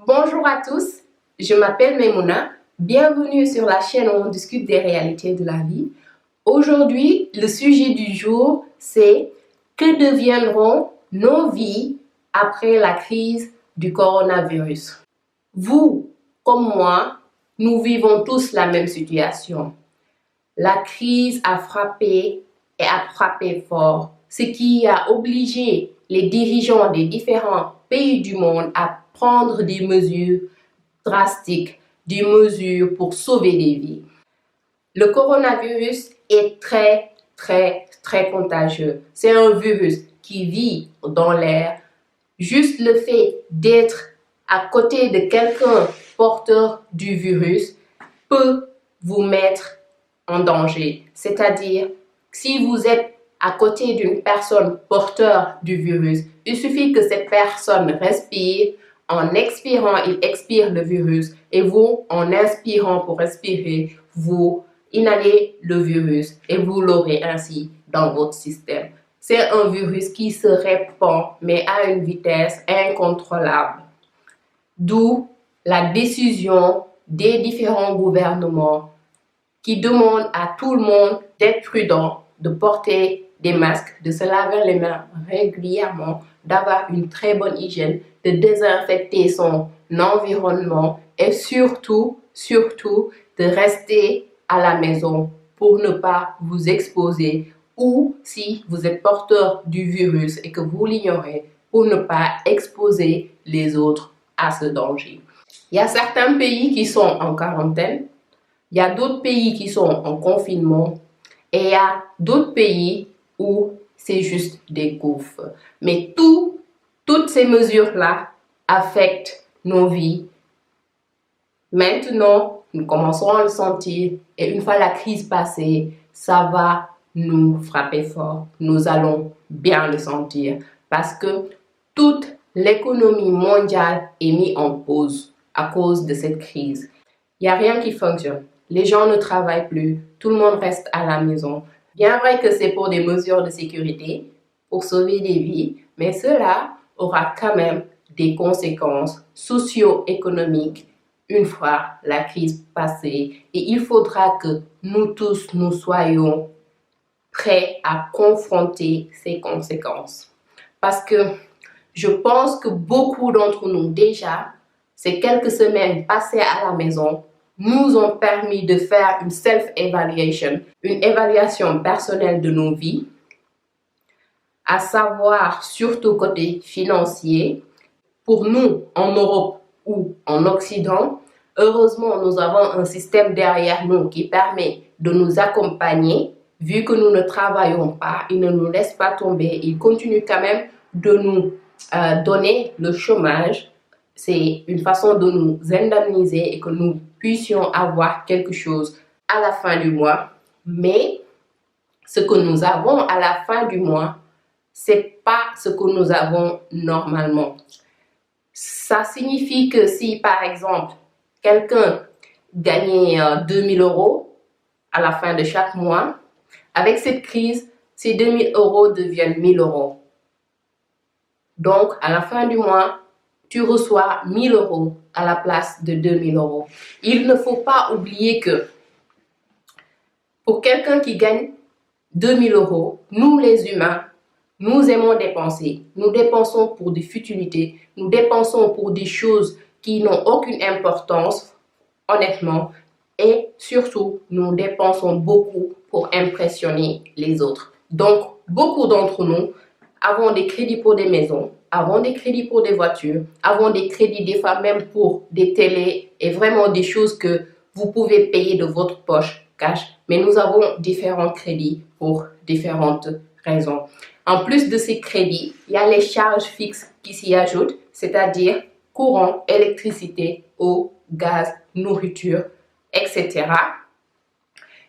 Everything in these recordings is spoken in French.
Bonjour à tous, je m'appelle Memouna. Bienvenue sur la chaîne où on discute des réalités de la vie. Aujourd'hui, le sujet du jour, c'est que deviendront nos vies après la crise du coronavirus? Vous, comme moi, nous vivons tous la même situation. La crise a frappé et a frappé fort, ce qui a obligé les dirigeants des différents pays du monde à prendre des mesures drastiques, des mesures pour sauver des vies. Le coronavirus est très contagieux. C'est un virus qui vit dans l'air. Juste le fait d'être à côté de quelqu'un porteur du virus peut vous mettre en danger. C'est-à-dire, si vous êtes à côté d'une personne porteur du virus, il suffit que cette personne respire. En expirant, il expire le virus et vous, en inspirant pour respirer, vous inhalez le virus et vous l'aurez ainsi dans votre système. C'est un virus qui se répand mais à une vitesse incontrôlable. D'où la décision des différents gouvernements qui demandent à tout le monde d'être prudent, de porter des masques, de se laver les mains régulièrement, d'avoir une très bonne hygiène, de désinfecter son environnement et surtout de rester à la maison pour ne pas vous exposer ou si vous êtes porteur du virus et que vous l'ignorez, pour ne pas exposer les autres à ce danger. Il y a certains pays qui sont en quarantaine, il y a d'autres pays qui sont en confinement et il y a d'autres pays où c'est juste des gouffres. Mais toutes ces mesures-là affectent nos vies. Maintenant, nous commençons à le sentir et une fois la crise passée, ça va nous frapper fort. Nous allons bien le sentir parce que toute l'économie mondiale est mise en pause à cause de cette crise. Il n'y a rien qui fonctionne. Les gens ne travaillent plus. Tout le monde reste à la maison. Bien vrai que c'est pour des mesures de sécurité, pour sauver des vies, mais cela aura quand même des conséquences socio-économiques une fois la crise passée. Et il faudra que nous tous, nous soyons prêts à confronter ces conséquences. Parce que je pense que beaucoup d'entre nous déjà, ces quelques semaines passées à la maison, nous ont permis de faire une self-evaluation, une évaluation personnelle de nos vies, à savoir surtout côté financier. Pour nous, en Europe ou en Occident, heureusement, nous avons un système derrière nous qui permet de nous accompagner. Vu que nous ne travaillons pas, il ne nous laisse pas tomber, il continue quand même de nous donner le chômage. C'est une façon de nous indemniser et que nous puissions avoir quelque chose à la fin du mois. Mais ce que nous avons à la fin du mois, c'est pas ce que nous avons normalement. Ça signifie que si, par exemple, quelqu'un gagnait 2000 € à la fin de chaque mois, avec cette crise, ces 2000 € deviennent 1000 €. Donc, à la fin du mois, tu reçois 1000 € à la place de 2000 €. Il ne faut pas oublier que pour quelqu'un qui gagne 2000 €, nous les humains, nous aimons dépenser. Nous dépensons pour des futilités, nous dépensons pour des choses qui n'ont aucune importance, honnêtement, et surtout, nous dépensons beaucoup pour impressionner les autres. Donc, beaucoup d'entre nous avons des crédits pour des maisons, avons des crédits pour des voitures, avons des crédits des fois même pour des télés et vraiment des choses que vous pouvez payer de votre poche cash. Mais nous avons différents crédits pour différentes raisons. En plus de ces crédits, il y a les charges fixes qui s'y ajoutent, c'est-à-dire courant, électricité, eau, gaz, nourriture, etc.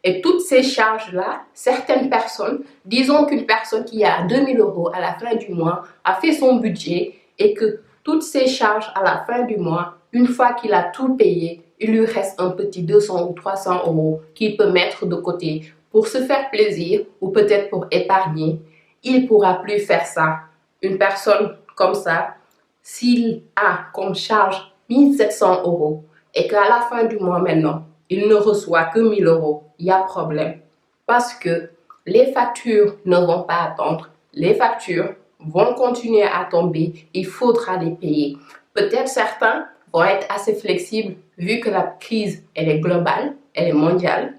Et toutes ces charges-là, certaines personnes, disons qu'une personne qui a 2000 € à la fin du mois a fait son budget et que toutes ces charges à la fin du mois, une fois qu'il a tout payé, il lui reste un petit 200 ou 300 € qu'il peut mettre de côté pour se faire plaisir ou peut-être pour épargner. Il ne pourra plus faire ça. Une personne comme ça, s'il a comme charge 1700 € et qu'à la fin du mois maintenant, il ne reçoit que 1000 €, il y a problème. Parce que les factures ne vont pas attendre, les factures vont continuer à tomber, il faudra les payer. Peut-être certains vont être assez flexibles vu que la crise elle est globale, elle est mondiale.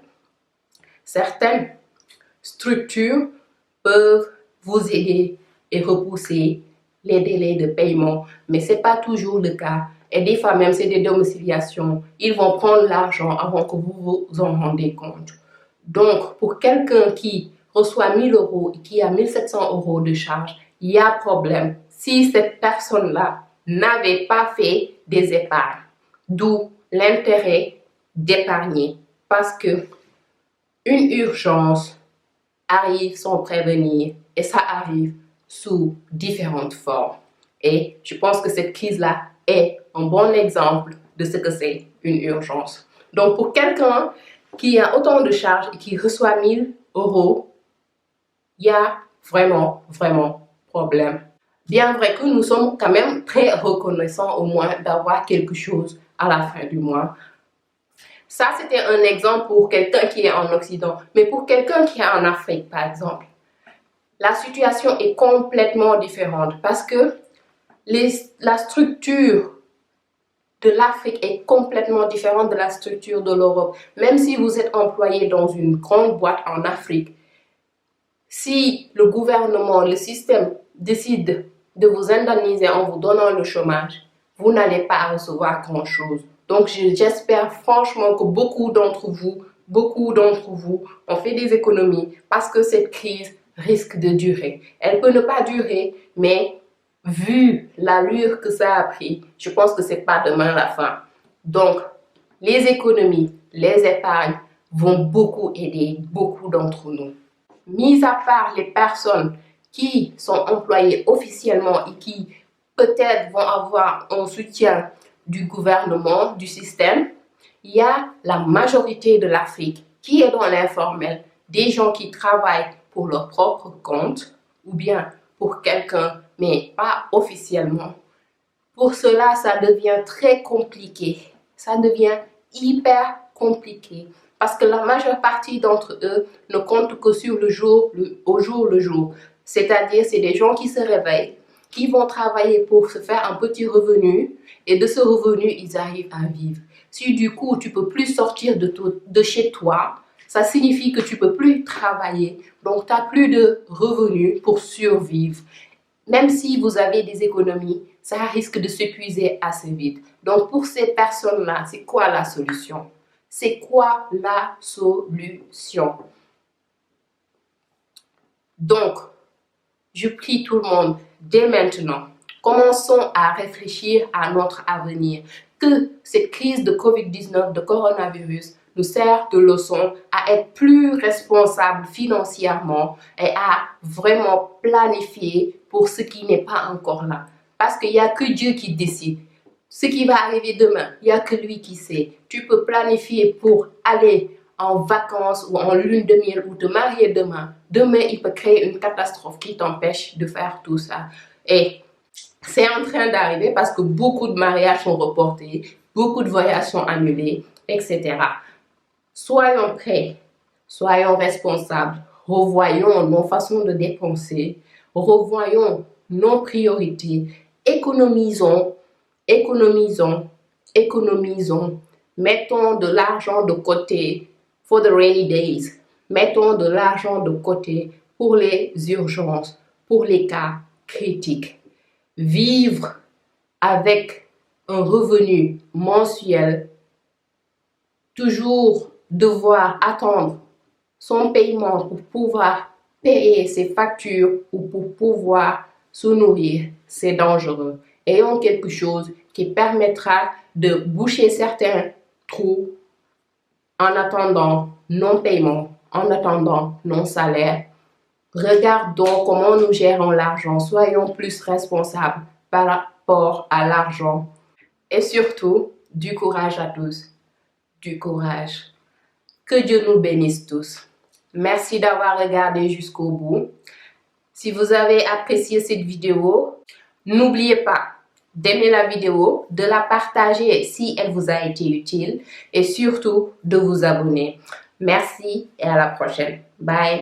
Certaines structures peuvent vous aider et repousser les délais de paiement, mais ce n'est pas toujours le cas. Et des fois même, c'est des domiciliations. Ils vont prendre l'argent avant que vous vous en rendez compte. Donc, pour quelqu'un qui reçoit 1000 € et qui a 1700 € de charge, il y a problème si cette personne-là n'avait pas fait des épargnes. D'où l'intérêt d'épargner. Parce que une urgence arrive sans prévenir et ça arrive sous différentes formes. Et je pense que cette crise-là est un bon exemple de ce que c'est une urgence. Donc, pour quelqu'un qui a autant de charges et qui reçoit 1000 €, il y a vraiment problème. Bien vrai que nous sommes quand même très reconnaissants au moins d'avoir quelque chose à la fin du mois. Ça, c'était un exemple pour quelqu'un qui est en Occident. Mais pour quelqu'un qui est en Afrique, par exemple, la situation est complètement différente parce que la structure de l'Afrique est complètement différente de la structure de l'Europe. Même si vous êtes employé dans une grande boîte en Afrique, si le gouvernement, le système décide de vous indemniser en vous donnant le chômage, vous n'allez pas recevoir grand-chose. Donc, j'espère franchement que beaucoup d'entre vous ont fait des économies parce que cette crise risque de durer. Elle peut ne pas durer, mais vu l'allure que ça a pris, je pense que c'est pas demain la fin. Donc, les économies, les épargnes vont beaucoup aider beaucoup d'entre nous. Mis à part les personnes qui sont employées officiellement et qui peut-être vont avoir un soutien du gouvernement, du système, il y a la majorité de l'Afrique qui est dans l'informel, des gens qui travaillent pour leur propre compte ou bien pour quelqu'un, mais pas officiellement. Pour cela, ça devient très compliqué. Ça devient hyper compliqué parce que la majeure partie d'entre eux ne comptent que sur le jour le jour. C'est-à-dire, c'est des gens qui se réveillent, qui vont travailler pour se faire un petit revenu et de ce revenu, ils arrivent à vivre. Si du coup, tu ne peux plus sortir de chez toi, ça signifie que tu ne peux plus travailler, donc tu n'as plus de revenus pour survivre. Même si vous avez des économies, ça risque de s'épuiser assez vite. Donc pour ces personnes-là, c'est quoi la solution? C'est quoi la solution? Donc, je prie tout le monde, dès maintenant, commençons à réfléchir à notre avenir. Que cette crise de COVID-19, de coronavirus, nous sert de leçon à être plus responsables financièrement et à vraiment planifier pour ce qui n'est pas encore là. Parce qu'il n'y a que Dieu qui décide. Ce qui va arriver demain, il n'y a que lui qui sait. Tu peux planifier pour aller en vacances ou en lune de miel ou te marier demain. Demain, il peut créer une catastrophe qui t'empêche de faire tout ça. Et c'est en train d'arriver parce que beaucoup de mariages sont reportés, beaucoup de voyages sont annulés, etc. Soyons prêts, soyons responsables, revoyons nos façons de dépenser, revoyons nos priorités, économisons, mettons de l'argent de côté for the rainy days, mettons de l'argent de côté pour les urgences, pour les cas critiques. Vivre avec un revenu mensuel, toujours devoir attendre son paiement pour pouvoir payer ses factures ou pour pouvoir se nourrir, c'est dangereux. Ayons quelque chose qui permettra de boucher certains trous en attendant non-paiement, en attendant non-salaire. Regardons comment nous gérons l'argent, soyons plus responsables par rapport à l'argent. Et surtout, du courage à tous, du courage. Que Dieu nous bénisse tous. Merci d'avoir regardé jusqu'au bout. Si vous avez apprécié cette vidéo, n'oubliez pas d'aimer la vidéo, de la partager si elle vous a été utile et surtout de vous abonner. Merci et à la prochaine. Bye!